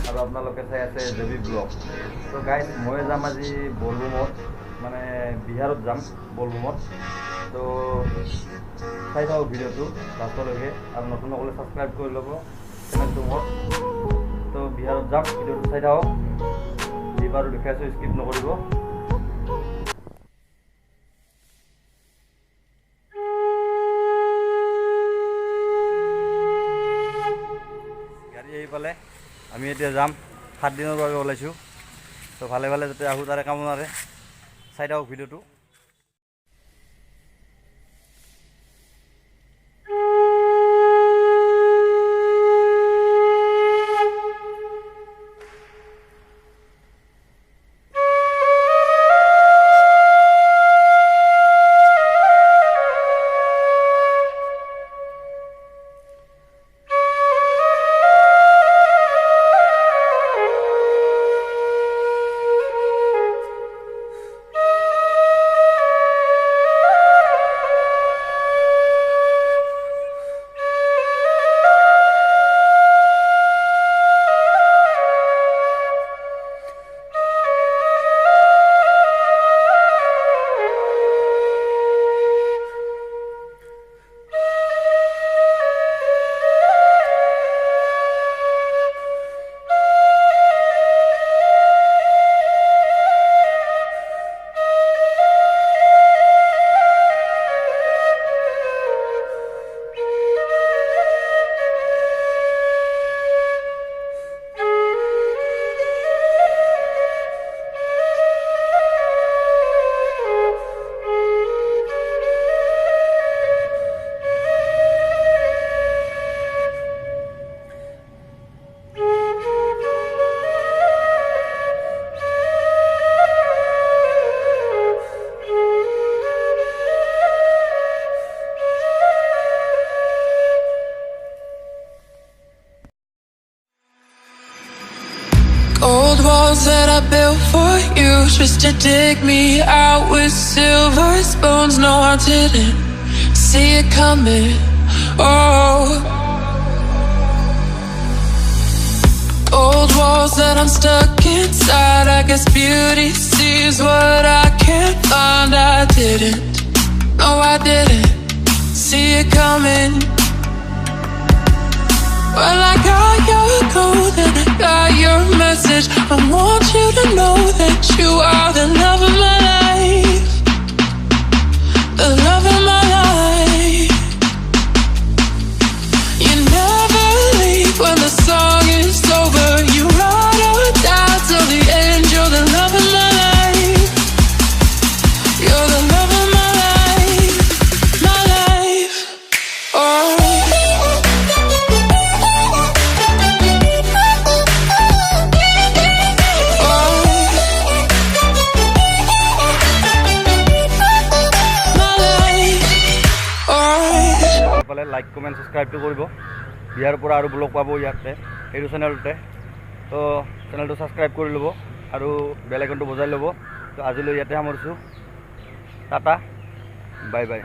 আৰু আপোনালোকে চাই আছে জেবি ব্লগ। তো গাইজ মই যাম আজি বলবমত, মানে বিহাৰত যাম বলবমত। তো চাই থাকক ভিডিঅ'টো লাষ্টলৈকে, আৰু নতুন সকলে ছাবস্ক্ৰাইব কৰি ল'ব চেনেলটো মোৰ। তো বিহাৰত যাম, ভিডিঅ'টো চাই থাকক, যি পাৰোঁ দেখাইছোঁ, স্কিপ নকৰিব। গাড়ী আহি পালে, আমি এতিয়া যাম। 7 দিনৰ বাবে ওলাইছোঁ। তো ভালে ভালে যাতে আহোঁ তাৰে কামনাৰে চাই থাকক ভিডিঅ'টো। Old walls that I built for you, just to dig me out with silver spoons. No, I didn't see it coming. Oh, old walls that I'm stuck inside. I guess beauty sees what I can't find. I didn't, no, I didn't see it coming. Well, I got your code and I got your message. I want you to know that you are the love of my life, the love of my life. You never leave when the song is over. You ride or die till the end. You're the love of my life. You're the love of my life, my life. Oh. Like comment ছাবস্ক্ৰাইবটো কৰিব। বিয়াৰ পৰা আৰু blog পাব ইয়াতে, এইটো চেনেলতে। তো চেনেলটো ছাবস্ক্ৰাইব কৰি ল'ব আৰু বেল আইকনটো বজাই ল'ব। তো আজিলৈ ইয়াতে সামৰিছোঁ। Tata, bye bye.